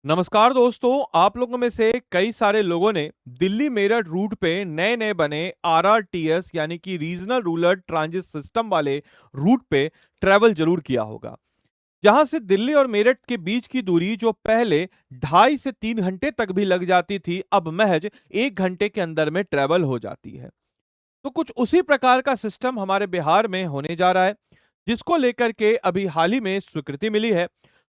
नमस्कार दोस्तों, आप लोगों में से कई सारे लोगों ने दिल्ली मेरठ रूट पे नए नए बने आरआरटीएस यानी कि रीजनल रूरल ट्रांजिट सिस्टम वाले रूट पे ट्रैवल जरूर किया होगा। जहां से दिल्ली और मेरठ के बीच की दूरी जो पहले 2.5 से 3 घंटे तक भी लग जाती थी, अब महज 1 घंटे के अंदर में ट्रैवल हो जाती है। तो कुछ उसी प्रकार का सिस्टम हमारे बिहार में होने जा रहा है, जिसको लेकर के अभी हाल ही में स्वीकृति मिली है।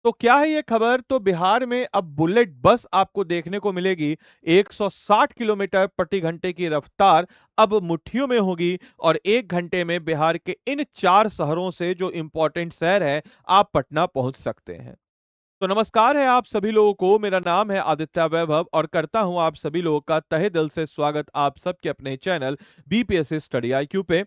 तो क्या है ये खबर? तो बिहार में अब बुलेट बस आपको देखने को मिलेगी। 160 किलोमीटर प्रति घंटे की रफ्तार अब मुट्ठियों में होगी और 1 घंटे में बिहार के इन 4 शहरों से जो इंपॉर्टेंट शहर है, आप पटना पहुंच सकते हैं। तो नमस्कार है आप सभी लोगों को, मेरा नाम है आदित्य वैभव और करता हूं आप सभी लोगों का तहे दिल से स्वागत आप सबके अपने चैनल बीपीएससी स्टडी आईक्यू पे।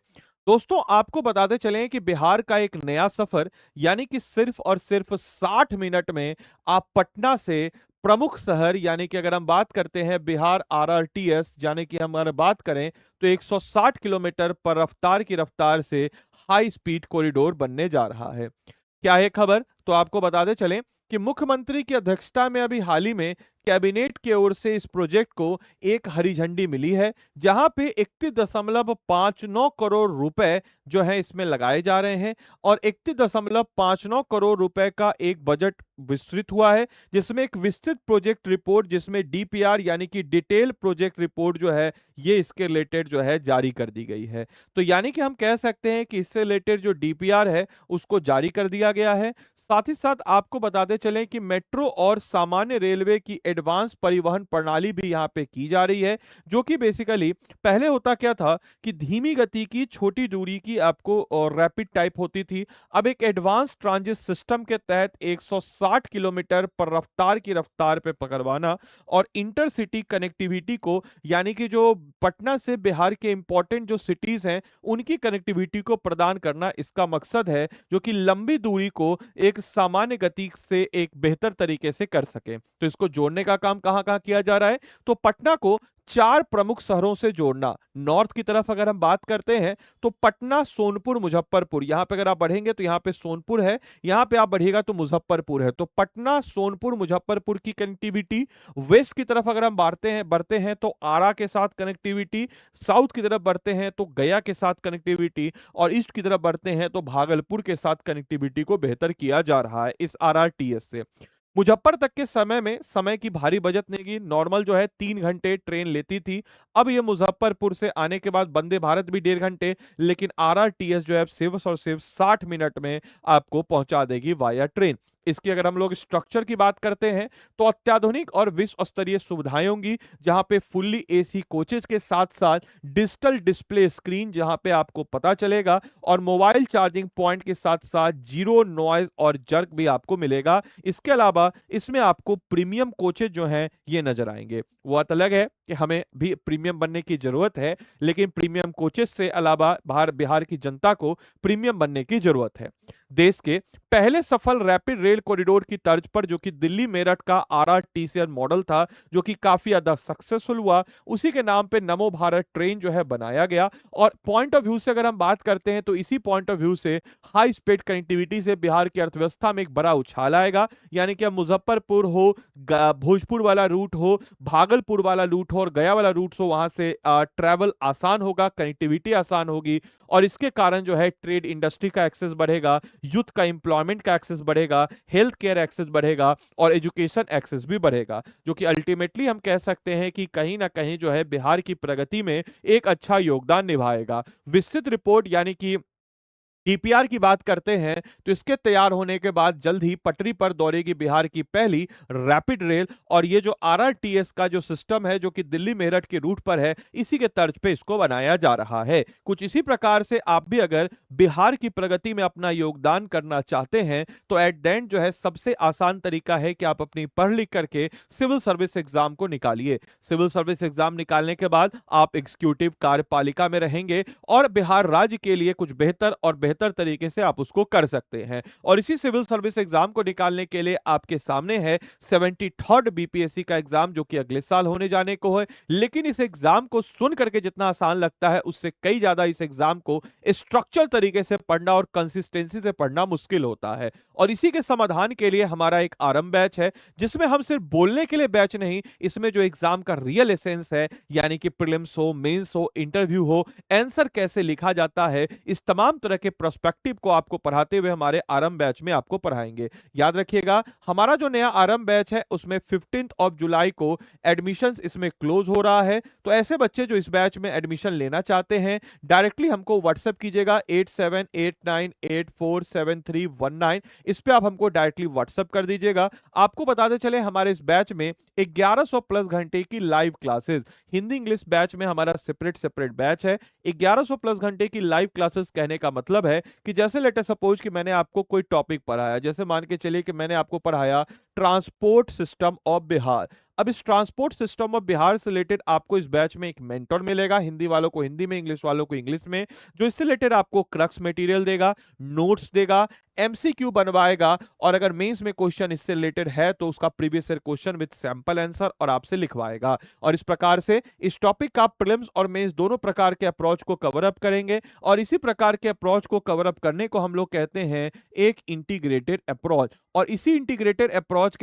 दोस्तों, आपको बताते चलें कि बिहार का एक नया सफर यानी कि सिर्फ और सिर्फ 60 मिनट में आप पटना से प्रमुख शहर यानी कि अगर हम बात करते हैं बिहार आरआरटीएस यानी कि हम अगर बात करें तो 160 किलोमीटर पर रफ्तार की रफ्तार से हाई स्पीड कॉरिडोर बनने जा रहा है। क्या है खबर? तो आपको बताते चलें कि मुख्यमंत्री की अध्यक्षता में अभी हाल ही में कैबिनेट की ओर से इस प्रोजेक्ट को एक हरी झंडी मिली है, जहां पे 31.59 करोड़ रुपए जो है इसमें लगाए जा रहे हैं और 31.59 करोड़ रुपए का एक बजट विस्तृत हुआ है, जिसमें एक विस्तृत प्रोजेक्ट रिपोर्ट जिसमें डीपीआर यानी कि डिटेल प्रोजेक्ट रिपोर्ट जो है ये इसके रिलेटेड जो है जारी कर दी गई है। तो यानी कि हम कह सकते हैं कि इससे रिलेटेड जो डीपीआर है उसको जारी कर दिया गया है। साथ ही साथ आपको बताते चलें कि मेट्रो और सामान्य रेलवे की एडवांस परिवहन प्रणाली भी यहाँ पे की जा रही है, जो कि बेसिकली पहले होता क्या था कि धीमी गति की छोटी दूरी की आपको और रैपिड टाइप होती थी। अब एक एडवांस ट्रांजिट सिस्टम के तहत 160 किलोमीटर पर रफ्तार की रफ्तार पे पकड़वाना और इंटरसिटी कनेक्टिविटी को यानी कि जो पटना से बिहार के इंपॉर्टेंट जो सिटीज हैं उनकी कनेक्टिविटी को प्रदान करना इसका मकसद है, जो कि लंबी दूरी को एक सामान्य गति से एक बेहतर तरीके से कर सके। तो इसको जोड़ने का काम कहां कहां किया जा रहा है? तो पटना को 4 प्रमुख शहरों से जोड़ना। नॉर्थ की तरफ अगर हम बात करते हैं तो पटना, सोनपुर, मुजफ्फरपुर, यहां पे अगर आप बढ़ेंगे तो यहां पे सोनपुर है, यहां पे आप बढ़िएगा तो मुजफ्फरपुर है। तो पटना, सोनपुर, मुजफ्फरपुर की कनेक्टिविटी। वेस्ट की तरफ अगर हम बढ़ते हैं तो आरा के साथ कनेक्टिविटी। साउथ की तरफ बढ़ते हैं तो गया के साथ कनेक्टिविटी और ईस्ट की तरफ बढ़ते हैं तो भागलपुर के साथ कनेक्टिविटी को बेहतर किया जा रहा है इस आरआरटीएस से। मुजफ्फर तक के समय में समय की भारी बचत नहीं की। नॉर्मल जो है 3 घंटे ट्रेन लेती थी, अब ये मुजफ्फरपुर से आने के बाद वंदे भारत भी 1.5 घंटे, लेकिन आरआरटीएस जो है सिर्फ और सिर्फ 60 मिनट में आपको पहुंचा देगी वाया ट्रेन। इसकी अगर हम लोग स्ट्रक्चर की बात करते हैं तो अत्याधुनिक और विश्व स्तरीय सुविधाएं होंगी, जहां पे फुल्ली एसी कोचेज के साथ साथ डिजिटल डिस्प्ले स्क्रीन जहां पे आपको पता चलेगा और मोबाइल चार्जिंग पॉइंट के साथ साथ जीरो नॉइज और जर्क भी आपको मिलेगा। इसके अलावा इसमें आपको प्रीमियम कोचेज जो हैं ये नजर आएंगे। वो बात अलग है कि हमें भी प्रीमियम बनने की जरूरत है, लेकिन प्रीमियम कोचेज से अलावा बिहार की जनता को प्रीमियम बनने की जरूरत है। देश के पहले सफल रैपिड रेल कॉरिडोर की तर्ज पर, जो कि दिल्ली मेरठ का आरआरटीसीआर मॉडल था, जो कि काफी ज्यादा सक्सेसफुल हुआ, उसी के नाम पे नमो भारत ट्रेन जो है बनाया गया। और पॉइंट ऑफ व्यू से अगर हम बात करते हैं तो इसी पॉइंट ऑफ व्यू से हाई स्पीड कनेक्टिविटी से बिहार की अर्थव्यवस्था में एक बड़ा उछाल आएगा। यानी कि अब मुजफ्फरपुर हो, भोजपुर वाला रूट हो, भागलपुर वाला रूट हो और गया वाला रूट हो, वहां से ट्रैवल आसान होगा, कनेक्टिविटी आसान होगी और इसके कारण जो है ट्रेड इंडस्ट्री का एक्सेस बढ़ेगा, यूथ का एम्प्लॉयमेंट का एक्सेस बढ़ेगा, हेल्थ केयर एक्सेस बढ़ेगा और एजुकेशन एक्सेस भी बढ़ेगा, जो कि अल्टीमेटली हम कह सकते हैं कि कहीं ना कहीं जो है बिहार की प्रगति में एक अच्छा योगदान निभाएगा। विस्तृत रिपोर्ट यानी कि डीपीआर की बात करते हैं तो इसके तैयार होने के बाद जल्द ही पटरी पर दौड़ेगी बिहार की पहली रैपिड रेल और ये जो आरआरटीएस का जो सिस्टम है, जो कि दिल्ली मेरठ के रूट पर है, इसी के तर्ज पे इसको बनाया जा रहा है। कुछ इसी प्रकार से आप भी अगर बिहार की प्रगति में अपना योगदान करना चाहते हैं तो एट द एंड जो है सबसे आसान तरीका है कि आप अपनी पढ़ लिख करके सिविल सर्विस एग्जाम को निकालिए। सिविल सर्विस एग्जाम निकालने के बाद आप एग्जीक्यूटिव कार्यपालिका में रहेंगे और बिहार राज्य के लिए कुछ बेहतर और बेहतर तरीके से आप उसको कर सकते हैं। और इसी सिविल सर्विस एग्जाम को निकालने के लिए आपके सामने है 73rd बीपीएससी का एग्जाम, जो कि अगले साल होने जाने को है। लेकिन इस एग्जाम को सुन करके जितना आसान लगता है, उससे कई ज्यादा इस एग्जाम को स्ट्रक्चर तरीके से पढ़ना और कंसिस्टेंसी से पढ़ना मुश्किल होता है। और इसी के समाधान के लिए हमारा एक आरंभ बैच है, जिसमें हम सिर्फ बोलने के लिए बैच नहीं, इसमें जो एग्जाम का रियल एसेंस है, यानी कि प्रीलिम्स हो, मेंस हो, इंटरव्यू हो, आंसर कैसे लिखा जाता है, इस तमाम तरह के प्रोस्पेक्टिव को आपको पढ़ाते हुए हमारे आरंभ बैच में आपको पढ़ाएंगे। याद रखिएगा, हमारा जो नया आरंभ बैच है उसमें 15 ऑफ जुलाई को एडमिशंस इसमें क्लोज हो रहा है। तो ऐसे बच्चे जो इस बैच में एडमिशन लेना चाहते हैं, डायरेक्टली हमको व्हाट्सएप कीजिएगा 8789847319। इस पे आप हमको डायरेक्टली व्हाट्सएप कर दीजिएगा। आपको बताते चले, हमारे इस बैच में 1100 प्लस घंटे की live classes, Hindi English batch में हमारा सेपरेट सेपरेट बैच है। 1100 प्लस घंटे की लाइव क्लासेस कहने का मतलब है कि जैसे लेटर सपोज कि मैंने आपको कोई टॉपिक पढ़ाया, जैसे मान के चलिए कि मैंने आपको पढ़ाया ट्रांसपोर्ट सिस्टम ऑफ बिहार। अब इस ट्रांसपोर्ट सिस्टम ऑफ बिहार से रिलेटेड आपको इस बैच में एक मेंटर मिलेगा, हिंदी वालों को हिंदी में, इंग्लिश वालों को इंग्लिश में, जो इससे रिलेटेड आपको क्रक्स मटेरियल देगा, नोट्स देगा, एमसीक्यू बनवाएगा, और अगर मेंस में क्वेश्चन इससे रिलेटेड है तो उसका previous year question with sample answer और आपसे लिखवाएगा। और इस प्रकार से इस टॉपिक का प्रीलिम्स और मेंस दोनों प्रकार के अप्रोच को कवर अप करेंगे। और इसी प्रकार के अप्रोच को कवर अप करने को हम लोग कहते हैं एक इंटीग्रेटेड अप्रोच। और इसी इंटीग्रेटेड अप्रोच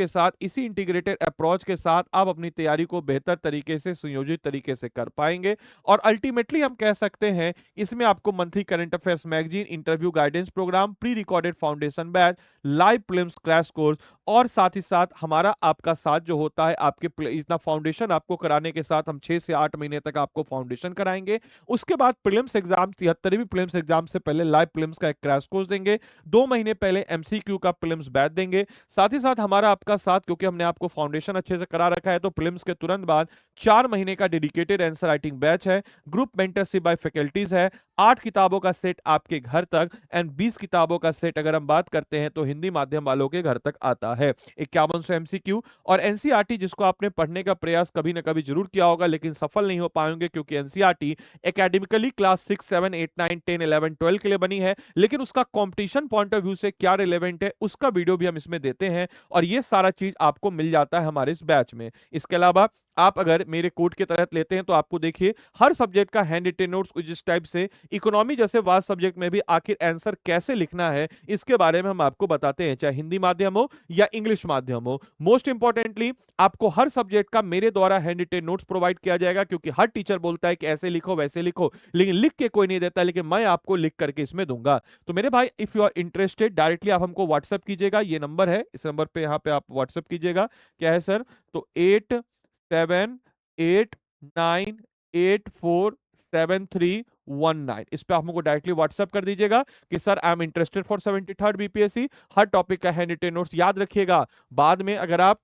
के साथ आप अपनी तैयारी को बेहतर तरीके से, सुयोजित तरीके से कर पाएंगे। और अल्टीमेटली हम कह सकते हैं इसमें आपको monthly current affairs magazine, interview guidance programme, pre recorded foundation batch, live prelims crash course, और साथ ही साथ हमारा आपका साथ जो होता है, आपके इतना फाउंडेशन आपको कराने के साथ हम 6 से 8 महीने तक आपको फाउंडेशन कराएंगे। उसके बाद प्रीलिम्स एग्जाम, 73वीं प्रीलिम्स एग्जाम से पहले लाइव प्रीलिम्स का एक क्रैश कोर्स देंगे। 2 महीने पहले एमसीक्यू का प्रीलिम्स बैच देंगे। साथ ही साथ हमारा आपका साथ, क्योंकि हमने आपको फाउंडेशन अच्छे से करा रखा है, तो प्रीलिम्स के तुरंत बाद 4 महीने का डेडिकेटेड आंसर राइटिंग बैच है, ग्रुप मेंटरशिप बाय फैकल्टीज है, 8 किताबों का सेट आपके घर तक, एंड 20 किताबों का सेट अगर हम बात करते हैं तो हिंदी माध्यम वालों के घर तक आता है। 5100 एमसीक्यू और एनसीईआरटी, जिसको आपने पढ़ने का प्रयास कभी ना कभी जरूर किया होगा लेकिन सफल नहीं हो पाएंगे, क्योंकि एनसीईआरटी एकेडमिकली क्लास 6, 7, 8, 9, 10, 11, 12 के लिए बनी है, लेकिन उसका कंपटीशन पॉइंट ऑफ व्यू से क्या रिलेवेंट है उसका वीडियो भी हम इसमें देते हैं। और ये सारा चीज आपको मिल जाता है हमारे इस बैच में। इसके अलावा आप अगर मेरे कोड के तहत लेते हैं तो आपको देखिए हर सब्जेक्ट का हैंड रिटेन नोट्स, जिस टाइप से इकोनॉमी जैसे वास्ट सब्जेक्ट में भी आखिर आंसर कैसे लिखना है इसके बारे में हम आपको बताते हैं, चाहे हिंदी माध्यम हो या इंग्लिश माध्यम हो। मोस्ट इंपॉर्टेंटली आपको हर सब्जेक्ट का मेरे द्वारा हैंड रिटेन नोट्स प्रोवाइड किया जाएगा, क्योंकि हर टीचर बोलता है कि ऐसे लिखो वैसे लिखो, लेकिन लिख के कोई नहीं देता, लेकिन मैं आपको लिख करके इसमें दूंगा। तो मेरे भाई, if you are interested, directly आप हमको व्हाट्सएप कीजिएगा, ये नंबर है, इस नंबर पे यहाँ पे आप व्हाट्सएप कीजिएगा। क्या है सर? तो 8789847319, इस पे आप हमको डायरेक्टली व्हाट्सएप कर दीजिएगा कि sir I am interested for 73rd BPSC. Her topic का हैंड रिटेन नोट्स याद रखिएगा। बाद में अगर आप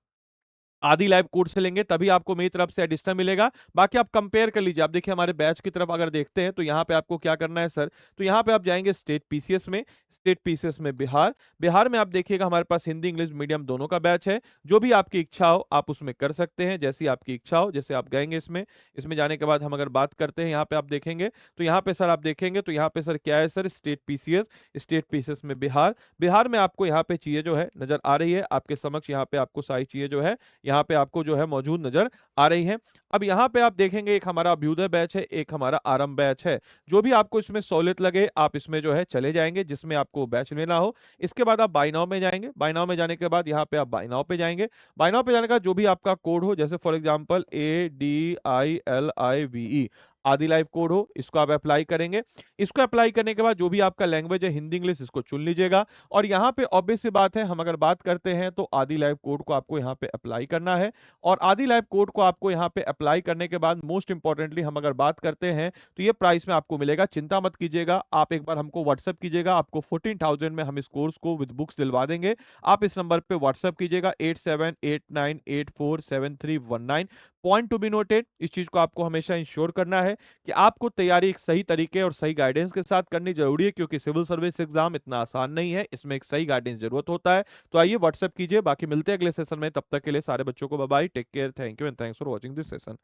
आदि लाइव कोर्स से लेंगे तभी आपको मेरी तरफ से एडिशनल मिलेगा। बाकी आप कंपेयर कर लीजिए। आप देखिए हमारे बैच की तरफ अगर देखते हैं तो यहाँ पे आपको क्या करना है सर, तो यहाँ पे आप जाएंगे स्टेट पीसीएस में, स्टेट पीसीएस में बिहार, बिहार में आप देखिएगा हमारे पास हिंदी इंग्लिश मीडियम दोनों का बैच है। जो भी आपकी इच्छा हो आप उसमें कर सकते हैं, जैसी आपकी इच्छा हो। जैसे आप गएंगे इसमें, इसमें जाने के बाद हम अगर बात करते हैं, यहाँ पे आप देखेंगे तो यहाँ पे सर आप देखेंगे तो यहाँ पे सर क्या है sir, state PCS, state PCS में बिहार, बिहार में आपको यहाँ पे चीजें जो है नजर आ रही है आपके समक्ष, यहाँ पे आपको सारी चीजें जो है यहाँ पे आपको जो है मौजूद नजर आ रही है। अब यहाँ पे आप देखेंगे एक हमारा अभ्युदय बैच है, एक हमारा आरंभ बैच है। जो भी आपको इसमें सहूलियत लगे आप इसमें जो है चले जाएंगे, जिसमें आपको बैच लेना हो। इसके बाद आप बाय नाउ में जाएंगे, बाय नाउ में जाने के बाद यहाँ पे आप बाय नाउ पे जाएंगे। बाय नाउ पे जाने का जो भी आपका कोड हो, जैसे फॉर एग्जांपल ADILIVE आदि लाइव कोड हो, इसको आप अप्लाई करेंगे। इसको अप्लाई करने के बाद जो भी आपका लैंग्वेज है हिंदी इंग्लिश, इसको चुन लीजिएगा। और यहाँ पे ऑब्वियस सी बात है, हम अगर बात करते हैं तो आदि लाइव कोड को आपको यहाँ पे अप्लाई करना है। और आदि लाइव कोड को आपको यहाँ पे अप्लाई करने के बाद मोस्ट इंपॉर्टेंटली हम अगर बात करते हैं तो ये प्राइस में आपको मिलेगा। चिंता मत कीजिएगा, आप एक बार हमको व्हाट्सएप कीजिएगा, आपको 14,000 में हम इस कोर्स को विद बुक्स दिलवा देंगे। आप इस नंबर पे व्हाट्सएप कीजिएगा 8789847319। पॉइंट टू बी नोटेड, इस चीज को आपको हमेशा इंश्योर करना है कि आपको तैयारी एक सही तरीके और सही गाइडेंस के साथ करनी जरूरी है, क्योंकि सिविल सर्विस एग्जाम इतना आसान नहीं है, इसमें एक सही गाइडेंस जरूरत होता है। तो आइए व्हाट्सएप कीजिए। बाकी मिलते हैं अगले सेशन में, तब तक के लिए सारे बच्चों को bye bye, take care, thank you and thanks for watching this session.